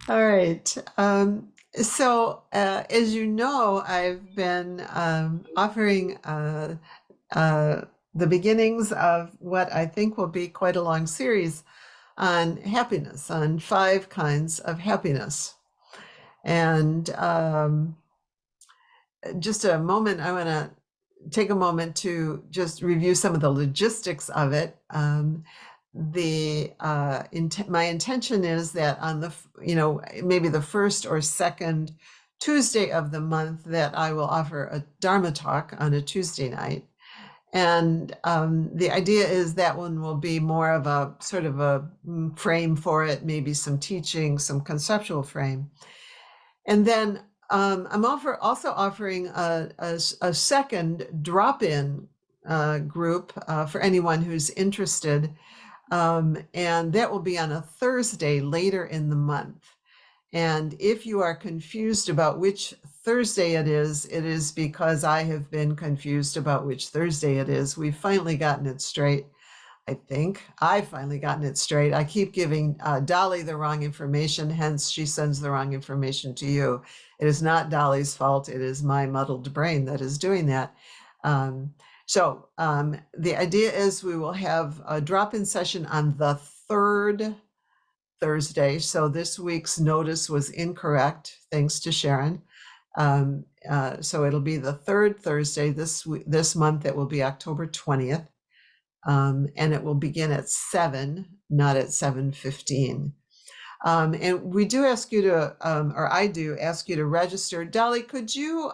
All right. As you know, I've been offering the beginnings of what I think will be quite a long series on happiness, on 5 kinds of happiness. And just a moment, I want to take a moment to just review some of the logistics of it. My intention is that on the, maybe the first or second Tuesday of the month, that I will offer a Dharma talk on a Tuesday night. And the idea is that one will be more of a sort of a frame for it, maybe some teaching, some conceptual frame. And then I'm also offering a second drop-in group for anyone who's interested. And that will be on a Thursday later in the month. And if you are confused about which Thursday it is because I have been confused about which Thursday it is. We've finally gotten it straight. I think I've finally gotten it straight. I keep giving Dolly the wrong information, hence she sends the wrong information to you. It is not Dolly's fault. It is my muddled brain that is doing that. The idea is we will have a drop-in session on the third Thursday. So this week's notice was incorrect, thanks to Sharon. So it'll be the third Thursday this month. It will be October 20th. And it will begin at 7, not at 7:15. And we do ask you to, or I do ask you to register. Dolly, could you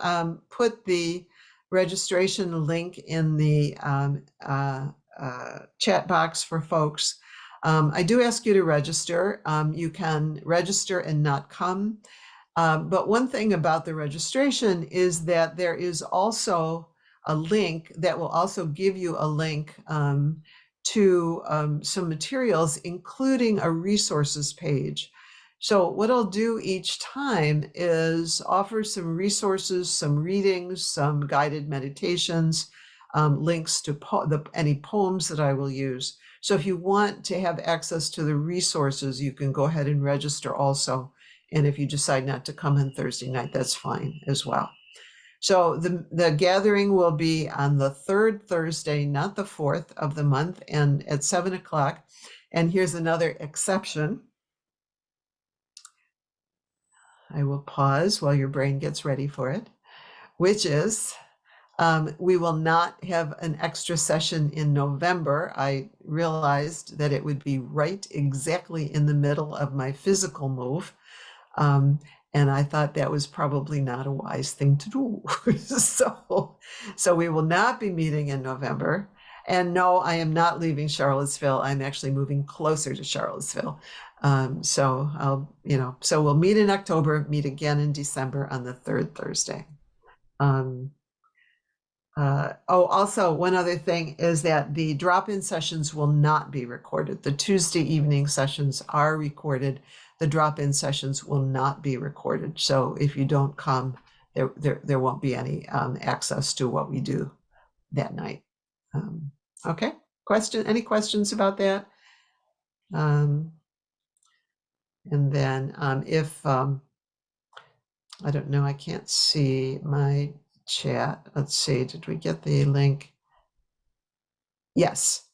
put the registration link in the chat box for folks? I do ask you to register. You can register and not come. But one thing about the registration is that there is also a link that will also give you a link to some materials, including a resources page. So what I'll do each time is offer some resources, some readings, some guided meditations, links to any poems that I will use. So if you want to have access to the resources, you can go ahead and register also. And if you decide not to come on Thursday night, that's fine as well. So the gathering will be on the third Thursday, not the fourth of the month, and at 7 o'clock. And here's another exception. I will pause while your brain gets ready for it, which is we will not have an extra session in November. I realized that it would be right exactly in the middle of my physical move. And I thought that was probably not a wise thing to do. So we will not be meeting in November. And no, I am not leaving Charlottesville. I'm actually moving closer to Charlottesville. So we'll meet in October, meet again in December on the third Thursday. Also, one other thing is that the drop-in sessions will not be recorded. The Tuesday evening sessions are recorded. The drop-in sessions will not be recorded. So if you don't come, there won't be any access to what we do that night. Okay, any questions about that? And then if, I don't know, I can't see my chat. Let's see, did we get the link? Yes.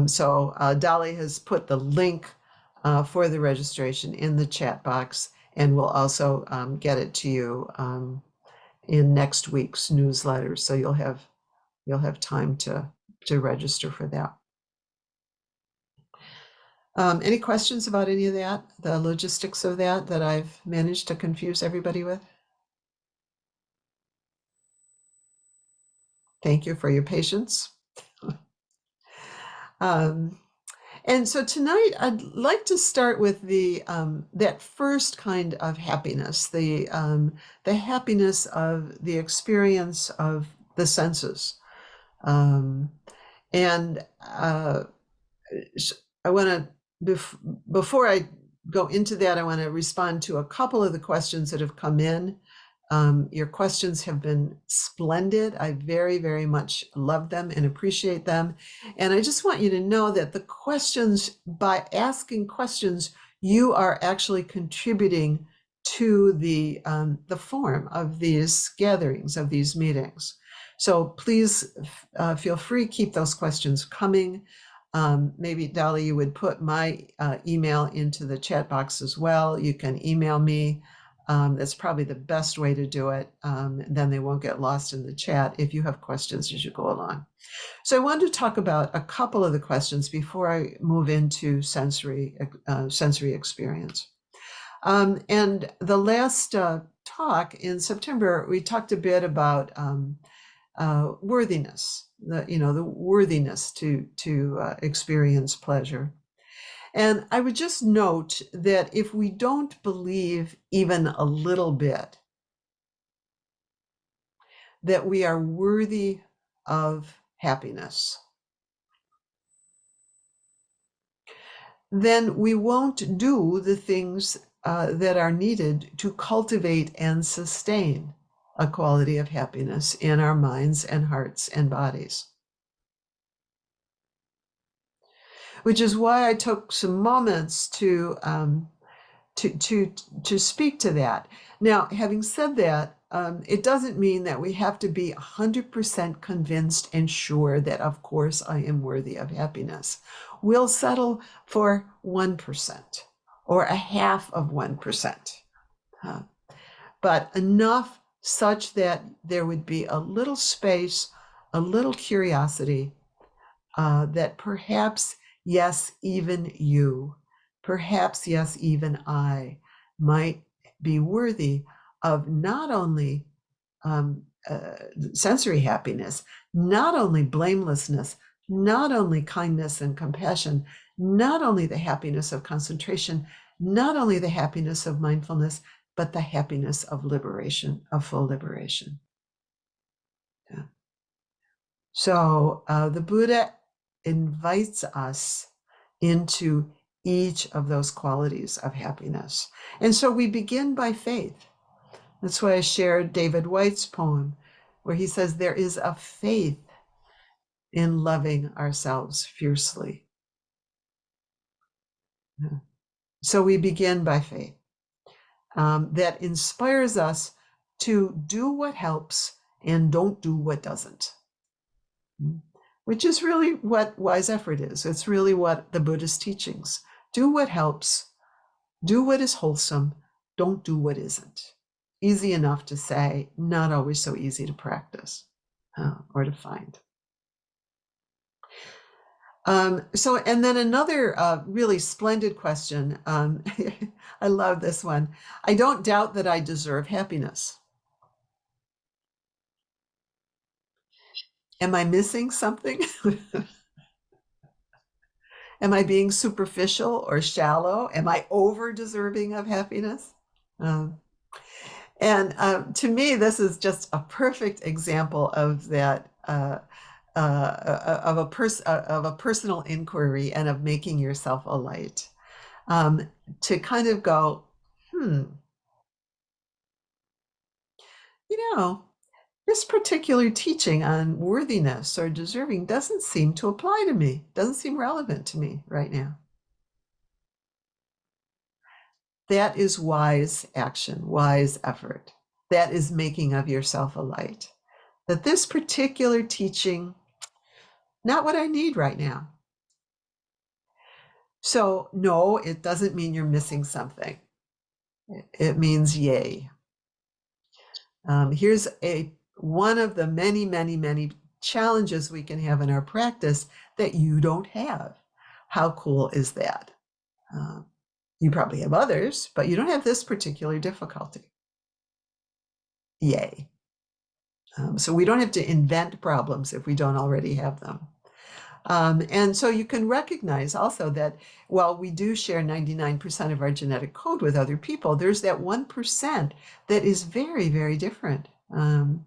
So Dolly has put the link for the registration in the chat box, and we'll also get it to you in next week's newsletter. So you'll have time to register for that. Any questions about any of that, the logistics of that I've managed to confuse everybody with? Thank you for your patience. And so tonight I'd like to start with the that first kind of happiness, the happiness of the experience of the senses. And I want to, before I go into that, I want to respond to a couple of the questions that have come in. Your questions have been splendid. I very, very much love them and appreciate them. And I just want you to know that the questions, by asking questions, you are actually contributing to the form of these gatherings, of these meetings. So please feel free, keep those questions coming. Maybe Dolly, you would put my email into the chat box as well. You can email me. That's probably the best way to do it. Then they won't get lost in the chat if you have questions as you go along. So I wanted to talk about a couple of the questions before I move into sensory experience. And the last talk in September, we talked a bit about worthiness, the worthiness to experience pleasure. And I would just note that if we don't believe even a little bit that we are worthy of happiness, then we won't do the things that are needed to cultivate and sustain a quality of happiness in our minds and hearts and bodies. Which is why I took some moments to speak to that. Now, having said that, it doesn't mean that we have to be 100% convinced and sure that, of course, I am worthy of happiness. We'll settle for 1% or a half of 1%, but enough such that there would be a little space, a little curiosity, that perhaps, yes, even you, perhaps, yes, even I might be worthy of not only sensory happiness, not only blamelessness, not only kindness and compassion, not only the happiness of concentration, not only the happiness of mindfulness, but the happiness of liberation, of full liberation. Yeah. So the Buddha invites us into each of those qualities of happiness. And so we begin by faith. That's why I shared David White's poem, where he says, there is a faith in loving ourselves fiercely. So we begin by faith that inspires us to do what helps and don't do what doesn't. Which is really what wise effort is. It's really what the Buddhist teachings. Do what helps, do what is wholesome, don't do what isn't. Easy enough to say, not always so easy to practice or to find. And then another really splendid question. I love this one. I don't doubt that I deserve happiness. Am I missing something? Am I being superficial or shallow? Am I over deserving of happiness? And to me, this is just a perfect example of that, of a personal inquiry and of making yourself a light. To kind of go, this particular teaching on worthiness or deserving doesn't seem to apply to me, doesn't seem relevant to me right now. That is wise action, wise effort. That is making of yourself a light. That this particular teaching, not what I need right now. So no, it doesn't mean you're missing something. It means yay. Here's one of the many, many, many challenges we can have in our practice that you don't have. How cool is that? You probably have others, but you don't have this particular difficulty. Yay. So we don't have to invent problems if we don't already have them. And so you can recognize also that while we do share 99% of our genetic code with other people, there's that 1% that is very, very different. Our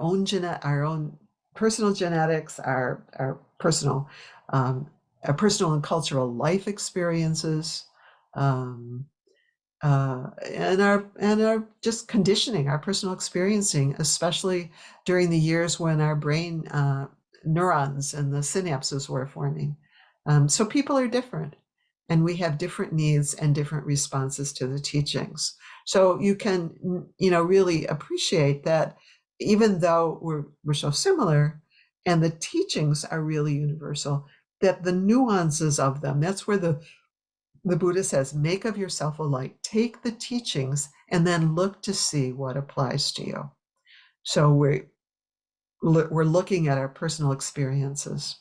own personal genetics, our personal and cultural life experiences, and our just conditioning, our personal experiencing, especially during the years when our brain neurons and the synapses were forming. So people are different. and we have different needs and different responses to the teachings. So you can, really appreciate that even though we're so similar and the teachings are really universal, that the nuances of them, that's where the Buddha says, make of yourself a light, take the teachings and then look to see what applies to you. So we're looking at our personal experiences.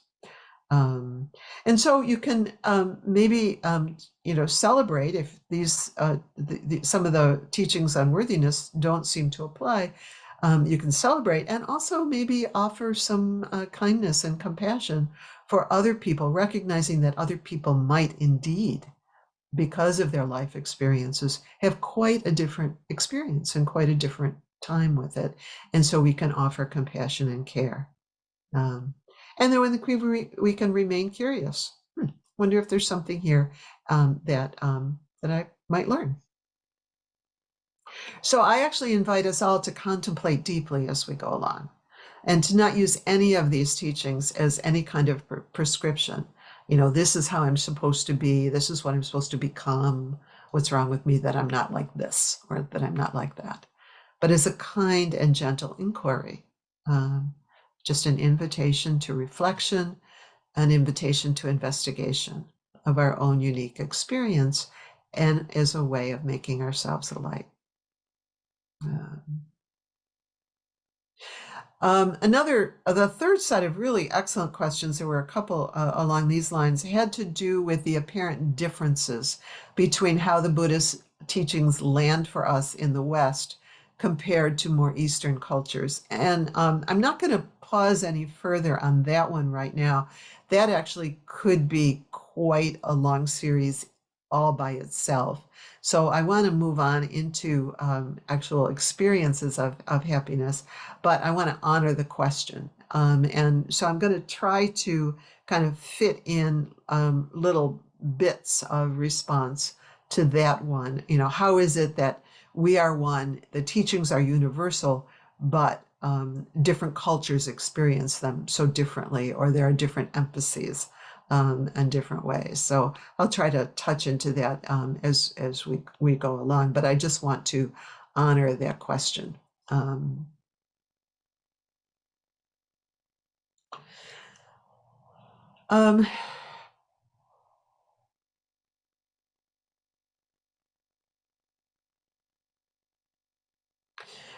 And so you can maybe celebrate if these some of the teachings on worthiness don't seem to apply. You can celebrate and also maybe offer some kindness and compassion for other people, recognizing that other people might indeed, because of their life experiences, have quite a different experience and quite a different time with it. And so we can offer compassion and care. Um, and then when we can remain curious. Wonder if there's something here that I might learn. So I actually invite us all to contemplate deeply as we go along, and to not use any of these teachings as any kind of prescription. This is how I'm supposed to be. This is what I'm supposed to become. What's wrong with me that I'm not like this or that I'm not like that? But as a kind and gentle inquiry, just an invitation to reflection, an invitation to investigation of our own unique experience, and as a way of making ourselves a light. The third set of really excellent questions, there were a couple along these lines, had to do with the apparent differences between how the Buddhist teachings land for us in the West compared to more Eastern cultures. And I'm not going to pause any further on that one right now. That actually could be quite a long series all by itself. So I want to move on into actual experiences of happiness, but I want to honor the question. And so I'm going to try to kind of fit in little bits of response to that one. How is it that we are one, the teachings are universal, but different cultures experience them so differently, or there are different emphases and different ways. So I'll try to touch into that as we go along, but I just want to honor that question.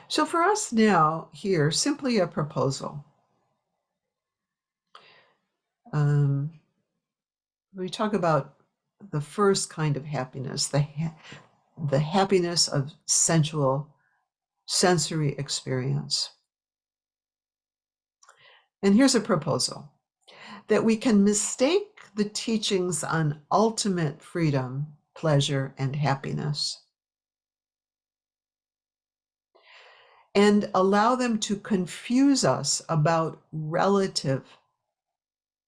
So for us now here, simply a proposal. We talk about the first kind of happiness, the happiness of sensory experience. And here's a proposal, that we can mistake the teachings on ultimate freedom, pleasure, and happiness, and allow them to confuse us about relative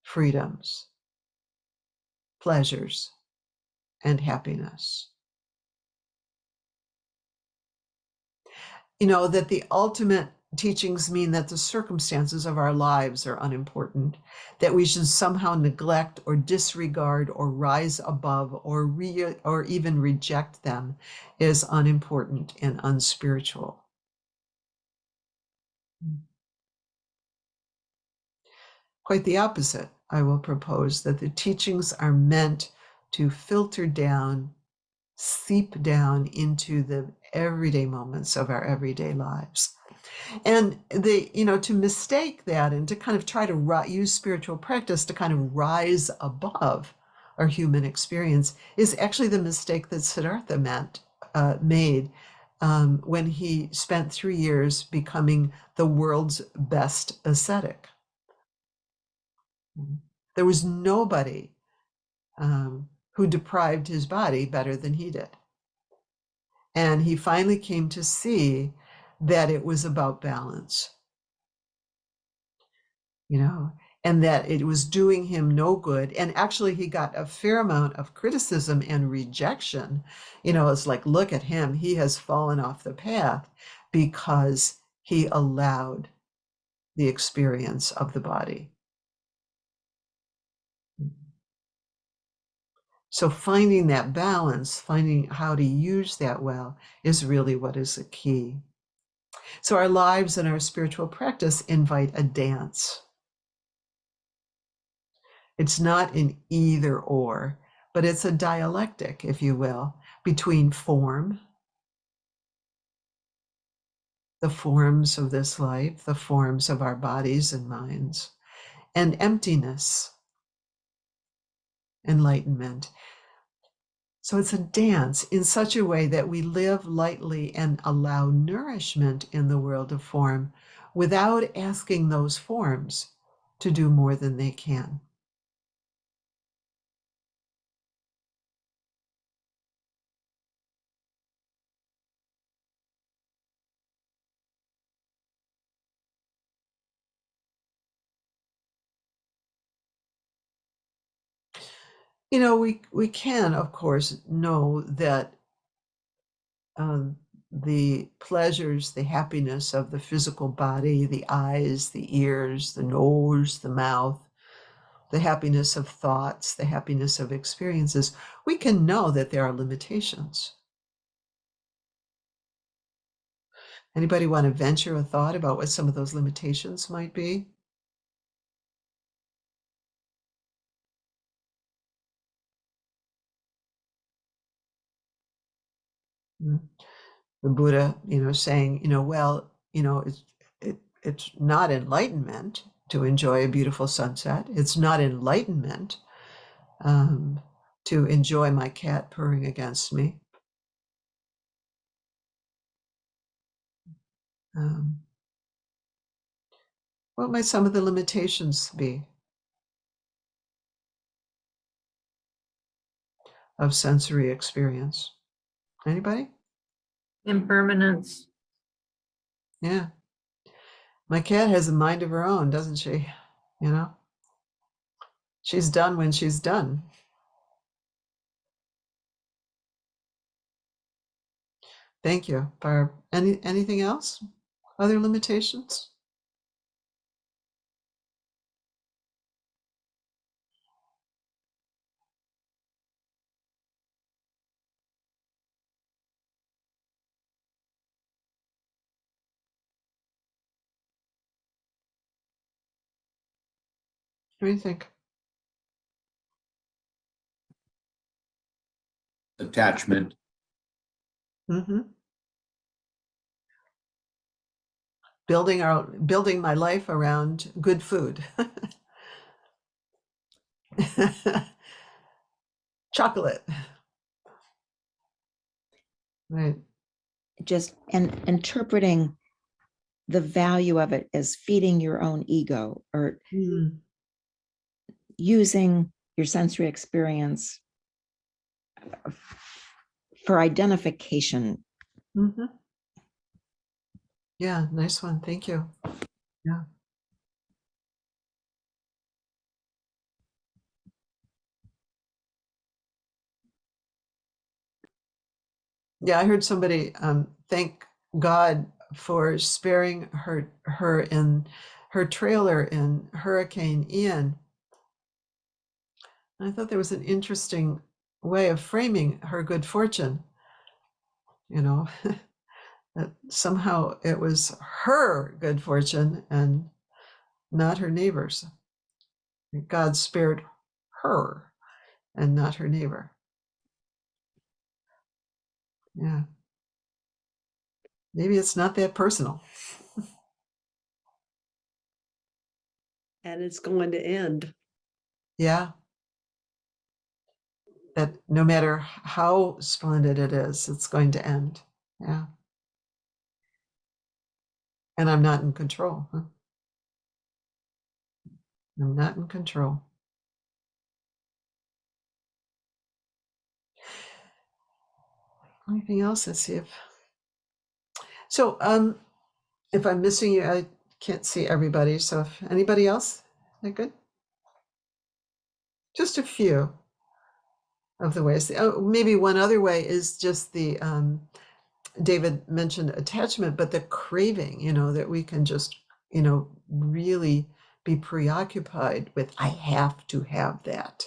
freedoms, pleasures, and happiness. That the ultimate teachings mean that the circumstances of our lives are unimportant, that we should somehow neglect or disregard or rise above or even reject them is unimportant and unspiritual. Quite the opposite. I will propose that the teachings are meant to filter down, seep down into the everyday moments of our everyday lives. And to mistake that and to kind of try to use spiritual practice to kind of rise above our human experience is actually the mistake that Siddhartha made when he spent 3 years becoming the world's best ascetic. There was nobody who deprived his body better than he did. And he finally came to see that it was about balance, and that it was doing him no good. And actually, he got a fair amount of criticism and rejection. It's like, look at him, he has fallen off the path because he allowed the experience of the body. So finding that balance, finding how to use that well, is really what is the key. So our lives and our spiritual practice invite a dance. It's not an either or, but it's a dialectic, if you will, between form, the forms of this life, the forms of our bodies and minds, and emptiness, enlightenment. So it's a dance in such a way that we live lightly and allow nourishment in the world of form without asking those forms to do more than they can. We can, of course, know that um, the pleasures, the happiness of the physical body, the eyes, the ears, the nose, the mouth, the happiness of thoughts, the happiness of experiences, we can know that there are limitations. Anybody want to venture a thought about what some of those limitations might be? Mm. The Buddha, saying, well, it's not enlightenment to enjoy a beautiful sunset. It's not enlightenment um, to enjoy my cat purring against me. Um, what might some of the limitations be of sensory experience? Anybody? Impermanence. Yeah. My cat has a mind of her own, doesn't she? She's done when she's done. Thank you, Barb. Anything else? Other limitations? What do you think? Attachment. Mm-hmm. Building my life around good food. Chocolate. Right. Just and interpreting the value of it as feeding your own ego or using your sensory experience for identification. Mm-hmm. Yeah, nice one. Thank you. Yeah. Yeah, I heard somebody thank God for sparing her in her trailer in Hurricane Ian. I thought there was an interesting way of framing her good fortune, that somehow it was her good fortune and not her neighbor's. God spared her and not her neighbor. Yeah. Maybe it's not that personal. And it's going to end. Yeah. That no matter how splendid it is, it's going to end. Yeah. And I'm not in control. Huh? I'm not in control. Anything else? Let's see so if I'm missing you, I can't see everybody. So if anybody else, is that good? Just a few of the ways. Oh, maybe one other way is just the David mentioned attachment, but the craving, that we can just, really be preoccupied with, I have to have that.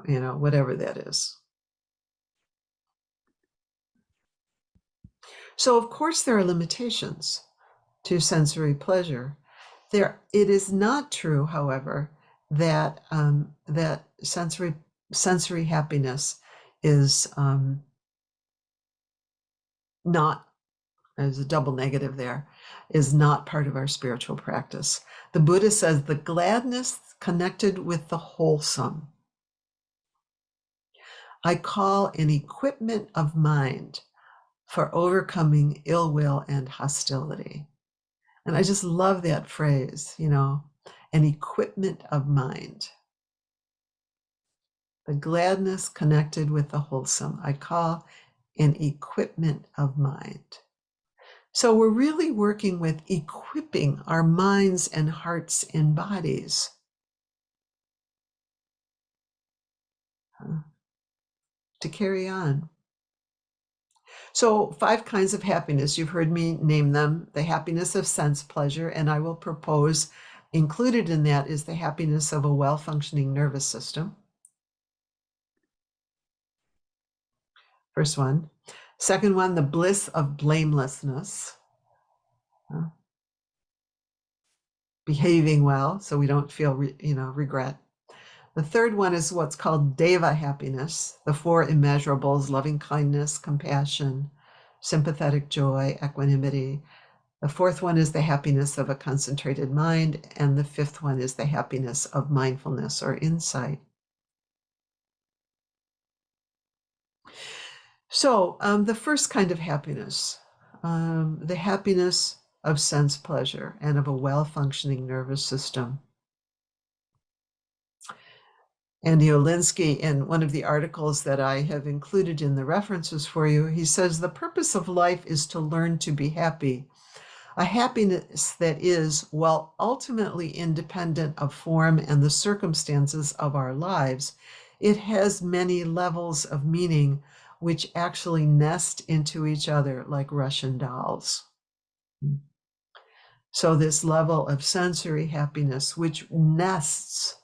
whatever that is. So, of course, there are limitations to sensory pleasure. It is not true, however, that that sensory happiness is not, there's a double negative there, is not part of our spiritual practice. The Buddha says the gladness connected with the wholesome I call an equipment of mind for overcoming ill will and hostility. And I just love that phrase, an equipment of mind. The gladness connected with the wholesome I call an equipment of mind. So we're really working with equipping our minds and hearts and bodies to carry on. So 5 kinds of happiness, you've heard me name them. The happiness of sense pleasure, and I will propose included in that is the happiness of a well-functioning nervous system. First one. Second one, the bliss of blamelessness. Behaving well so we don't feel regret. The third one is what's called deva happiness, the 4 immeasurables: loving kindness, compassion, sympathetic joy, equanimity. The fourth one is the happiness of a concentrated mind, and the fifth one is the happiness of mindfulness or insight. So the first kind of happiness, the happiness of sense pleasure and of a well-functioning nervous system. Andy Olinsky, in one of the articles that I have included in the references for you, he says, the purpose of life is to learn to be happy. A happiness that is, while ultimately independent of form and the circumstances of our lives, it has many levels of meaning which actually nest into each other like Russian dolls. So this level of sensory happiness, which nests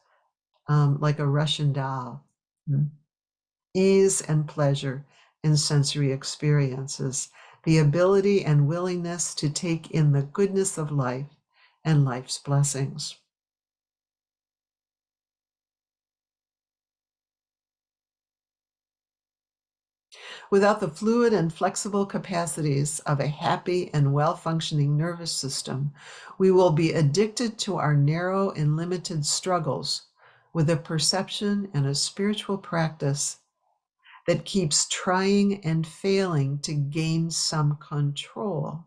like a Russian doll, ease and pleasure in sensory experiences, the ability and willingness to take in the goodness of life and life's blessings. Without the fluid and flexible capacities of a happy and well-functioning nervous system, we will be addicted to our narrow and limited struggles with a perception and a spiritual practice that keeps trying and failing to gain some control.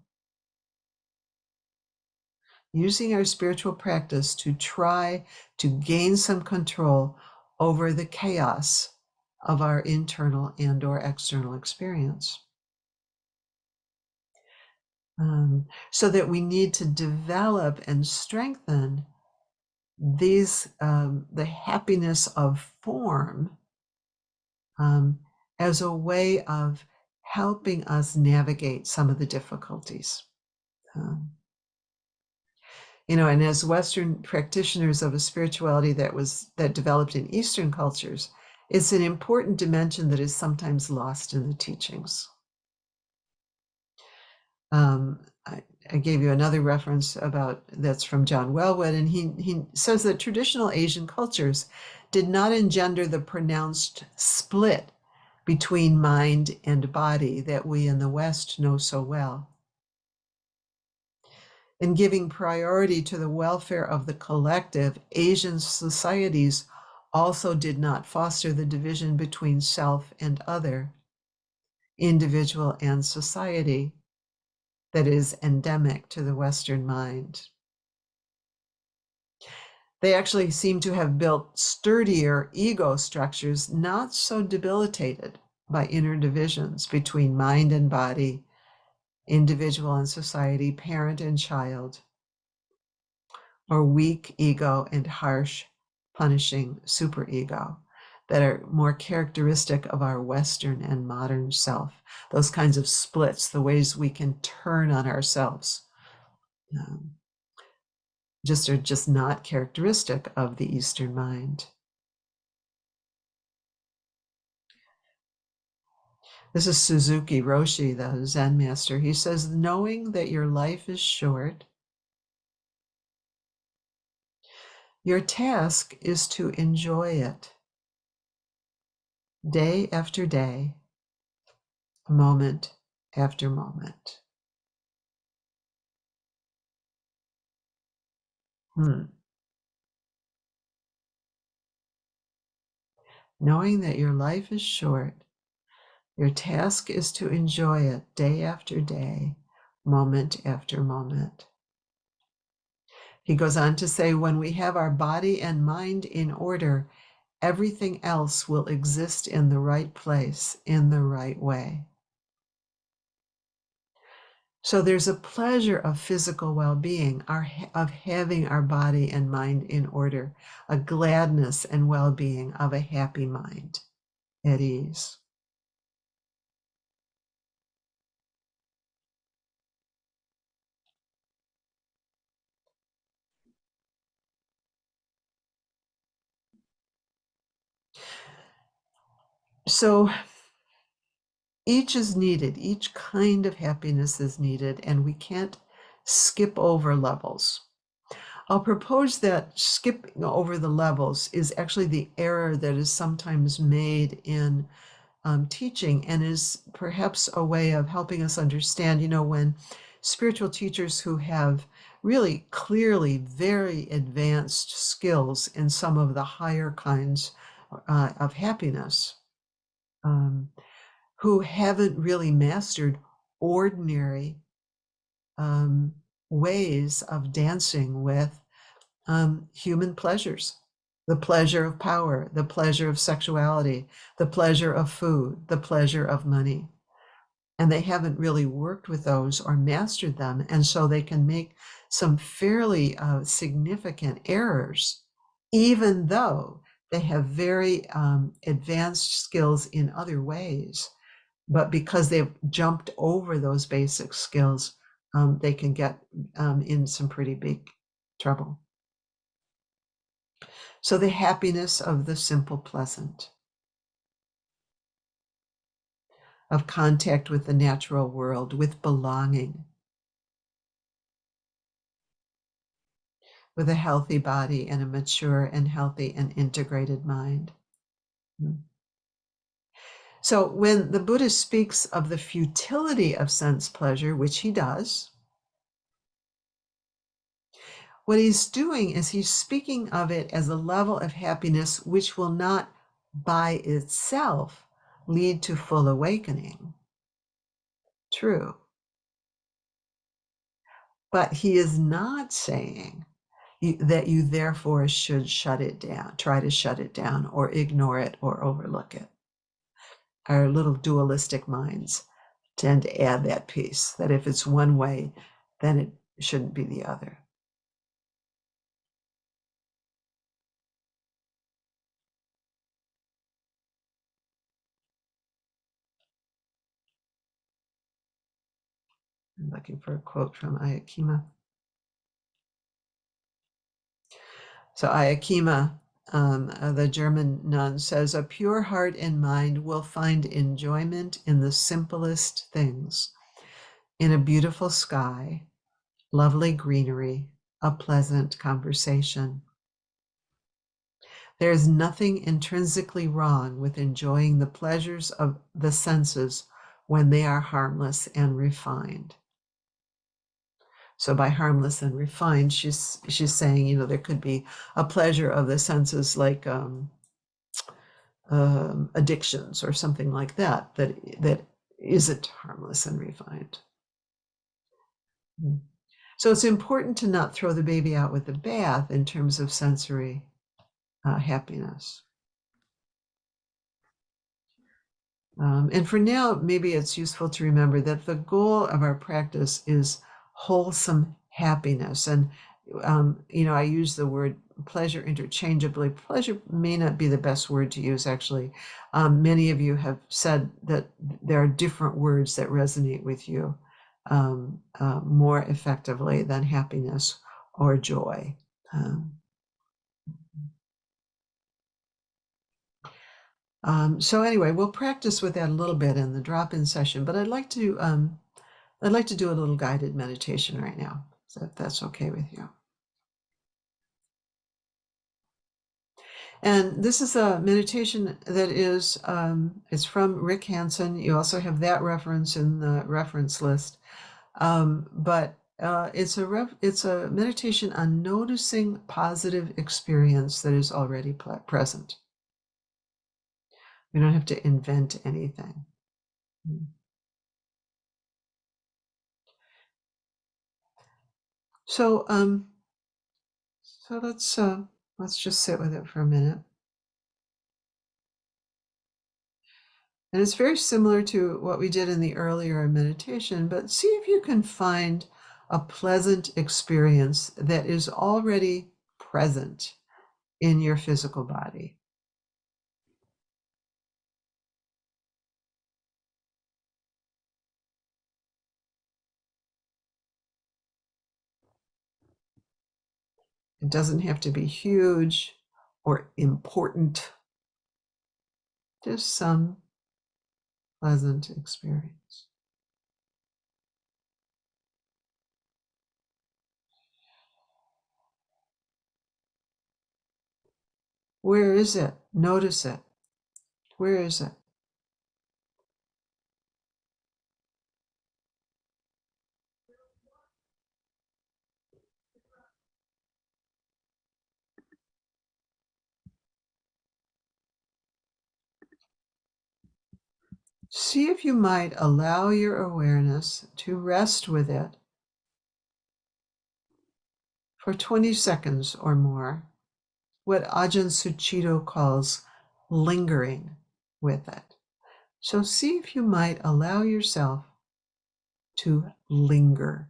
Using our spiritual practice to try to gain some control over the chaos of our internal and or external experience. So that we need to develop and strengthen these, the happiness of form, as a way of helping us navigate some of the difficulties. And as Western practitioners of a spirituality that developed in Eastern cultures, it's an important dimension that is sometimes lost in the teachings. I gave you another reference that's from John Wellwood, and he says that traditional Asian cultures did not engender the pronounced split between mind and body that we in the West know so well. In giving priority to the welfare of the collective, Asian societies also did not foster the division between self and other, individual and society, that is endemic to the Western mind. They actually seem to have built sturdier ego structures, not so debilitated by inner divisions between mind and body, individual and society, parent and child, or weak ego and harsh, punishing superego that are more characteristic of our Western and modern self. Those kinds of splits, the ways we can turn on ourselves, are just not characteristic of the Eastern mind. This is Suzuki Roshi, the Zen master. He says, knowing that your life is short, your task is to enjoy it day after day, moment after moment. Knowing that your life is short, your task is to enjoy it day after day, moment after moment. He goes on to say, when we have our body and mind in order, everything else will exist in the right place, in the right way. So there's a pleasure of physical well-being, of having our body and mind in order, a gladness and well-being of a happy mind at ease. So each is needed, each kind of happiness is needed, and we can't skip over levels. I'll propose that skipping over the levels is actually the error that is sometimes made in teaching, and is perhaps a way of helping us understand, when spiritual teachers who have really clearly very advanced skills in some of the higher kinds of happiness, who haven't really mastered ordinary ways of dancing with human pleasures, the pleasure of power, the pleasure of sexuality, the pleasure of food, the pleasure of money. And they haven't really worked with those or mastered them. And so they can make some fairly significant errors, even though they have very advanced skills in other ways. But because they've jumped over those basic skills, they can get in some pretty big trouble. So the happiness of the simple pleasant, of contact with the natural world, with belonging, with a healthy body and a mature and healthy and integrated mind. So when the Buddha speaks of the futility of sense pleasure, which he does, what he's doing is he's speaking of it as a level of happiness which will not by itself lead to full awakening. True. But he is not saying that you therefore should shut it down, try to shut it down or ignore it or overlook it. Our little dualistic minds tend to add that piece, that if it's one way, then it shouldn't be the other. I'm looking for a quote from Ayakima. So Ayakima, the German nun, says, a pure heart and mind will find enjoyment in the simplest things, in a beautiful sky, lovely greenery, a pleasant conversation. There is nothing intrinsically wrong with enjoying the pleasures of the senses when they are harmless and refined. So by harmless and refined, she's saying, there could be a pleasure of the senses like addictions or something like that isn't harmless and refined. So it's important to not throw the baby out with the bath in terms of sensory happiness. And for now, maybe it's useful to remember that the goal of our practice is wholesome happiness. And, I use the word pleasure interchangeably. Pleasure may not be the best word to use, actually. Many of you have said that there are different words that resonate with you more effectively than happiness or joy. So anyway, we'll practice with that a little bit in the drop-in session, but I'd like to do a little guided meditation right now, so if that's okay with you. And this is a meditation that is, it's from Rick Hansen. You also have that reference in the reference list. But it's a meditation on noticing positive experience that is already present. We don't have to invent anything. So let's just sit with it for a minute. And it's very similar to what we did in the earlier meditation, but see if you can find a pleasant experience that is already present in your physical body. It doesn't have to be huge or important, just some pleasant experience. Where is it? Notice it. Where is it? See if you might allow your awareness to rest with it for 20 seconds or more, what Ajahn Suchito calls lingering with it. So see if you might allow yourself to linger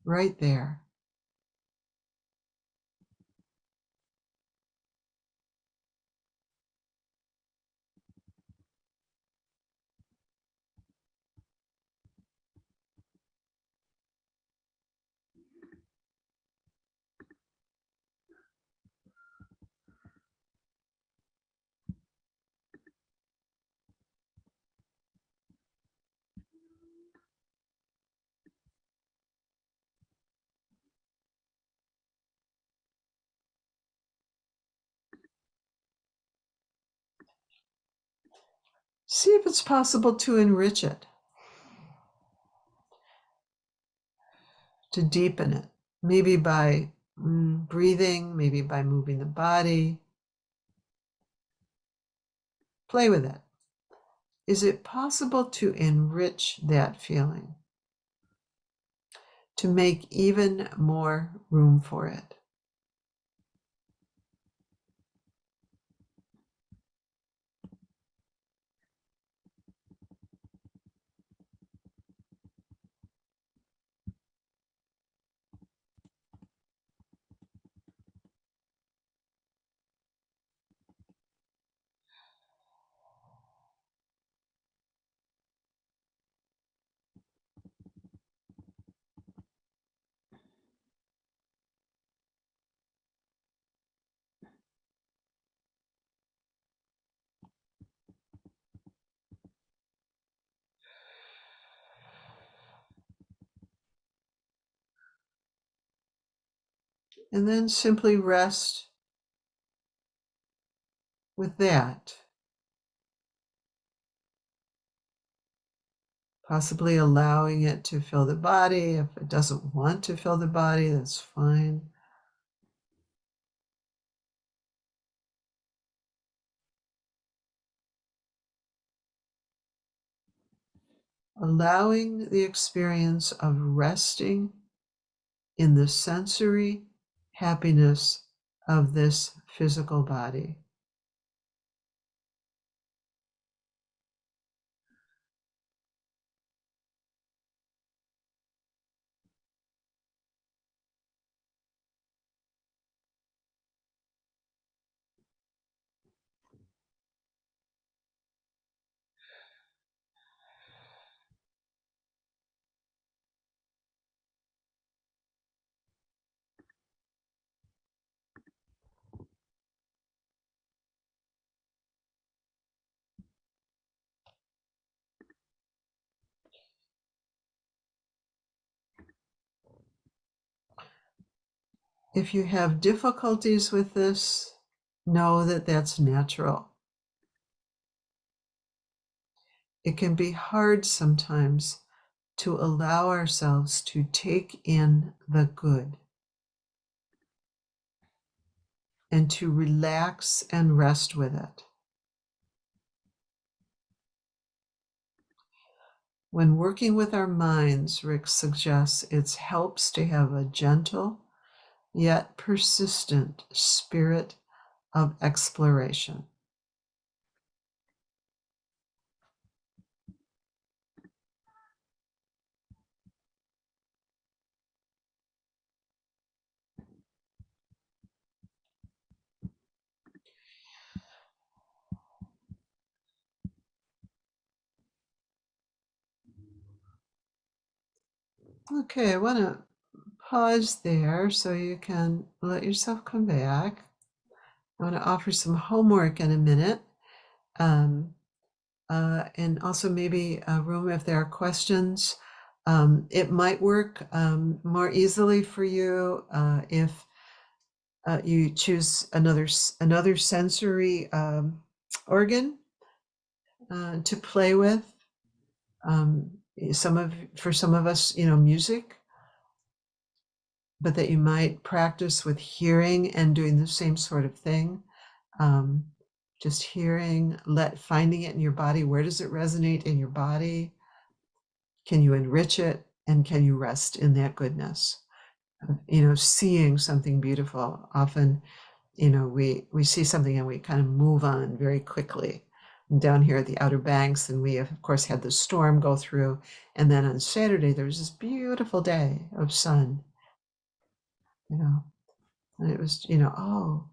right there. See if it's possible to enrich it, to deepen it, maybe by breathing, maybe by moving the body. Play with it. Is it possible to enrich that feeling, to make even more room for it? And then simply rest with that. Possibly allowing it to fill the body. If it doesn't want to fill the body, that's fine. Allowing the experience of resting in the sensory happiness of this physical body. If you have difficulties with this, know that that's natural. It can be hard sometimes to allow ourselves to take in the good and to relax and rest with it. When working with our minds, Rick suggests it helps to have a gentle yet persistent spirit of exploration. Okay, I want to pause there so you can let yourself come back. I want to offer some homework in a minute. And also maybe a room if there are questions. It might work more easily for you if you choose another sensory organ to play with. For some of us, music, but that you might practice with hearing and doing the same sort of thing. Just hearing, finding it in your body. Where does it resonate in your body? Can you enrich it? And can you rest in that goodness? Seeing something beautiful. Often, we see something and we kind of move on very quickly. Down here at the Outer Banks, and we have, of course, had the storm go through. And then on Saturday, there was this beautiful day of sun, and it was, oh,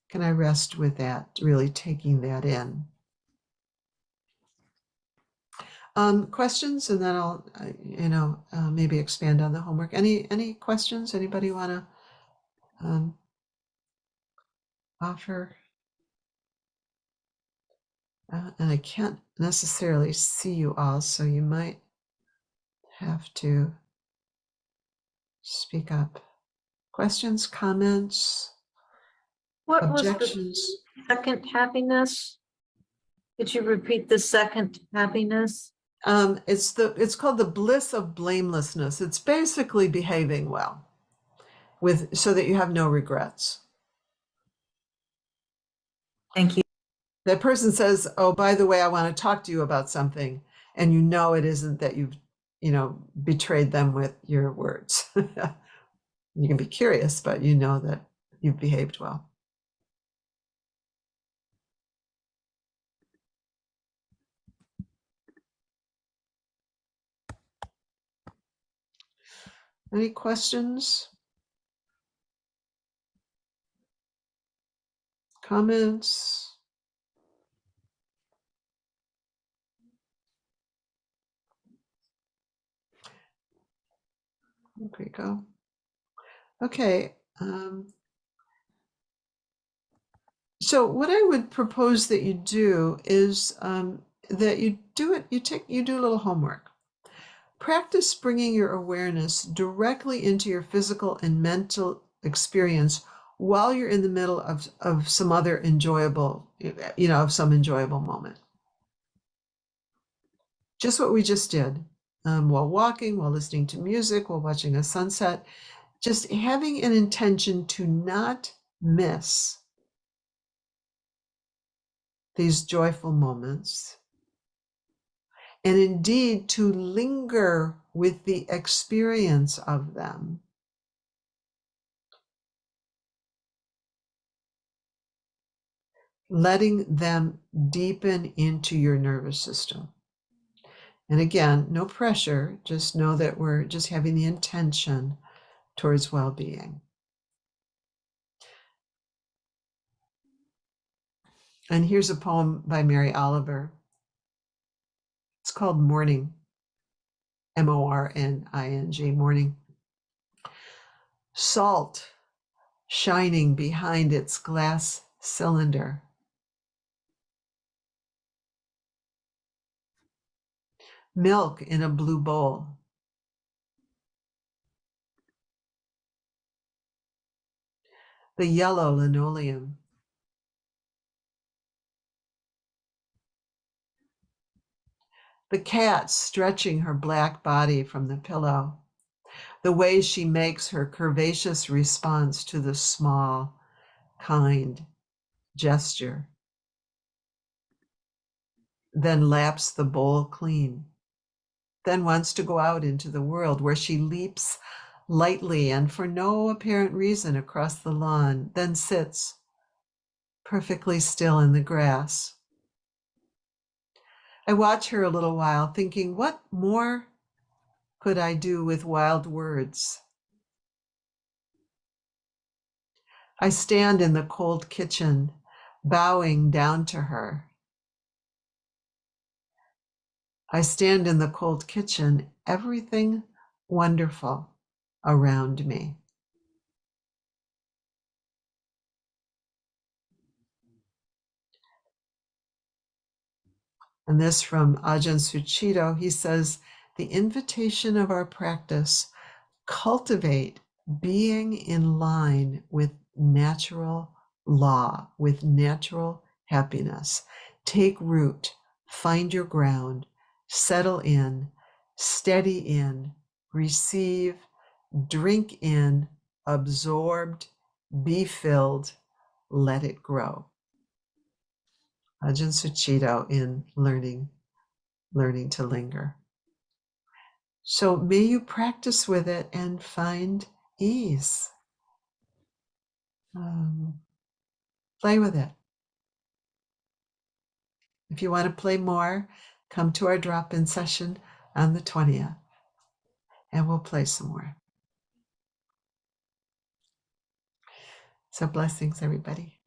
can I rest with that, really taking that in? Questions, and then I'll, maybe expand on the homework. Any questions? Anybody want to offer? And I can't necessarily see you all, so you might have to speak up. Questions, comments, What was the objections? second happiness? Could you repeat the second happiness? It's called the bliss of blamelessness. It's basically behaving well, so that you have no regrets. Thank you. That person says, "Oh, by the way, I want to talk to you about something," and it isn't that you've, betrayed them with your words. You can be curious, but you know that you've behaved well. Any questions? Comments? There we go. Okay. So what I would propose that you do is that you do a little homework. Practice bringing your awareness directly into your physical and mental experience while you're in the middle of some other enjoyable, of some enjoyable moment. Just what we just did, while walking, while listening to music, while watching a sunset, just having an intention to not miss these joyful moments, and indeed to linger with the experience of them. Letting them deepen into your nervous system. And again, no pressure, just know that we're just having the intention towards well-being. And here's a poem by Mary Oliver. It's called Morning, Morning, Morning. Salt shining behind its glass cylinder. Milk in a blue bowl. the yellow linoleum. The cat stretching her black body from the pillow, the way she makes her curvaceous response to the small, kind gesture, then laps the bowl clean, then wants to go out into the world where she leaps lightly and for no apparent reason across the lawn, then sits perfectly still in the grass. I watch her a little while, thinking, what more could I do with wild words? I stand in the cold kitchen, bowing down to her. I stand in the cold kitchen, everything wonderful around me. And this from Ajahn Suchito, he says, the invitation of our practice, cultivate being in line with natural law, with natural happiness. Take root, find your ground, settle in, steady in, receive, drink in, absorbed, be filled, let it grow. Ajahn Suchito in learning to linger. So may you practice with it and find ease. Play with it. If you want to play more, come to our drop-in session on the 20th and we'll play some more. So blessings, everybody.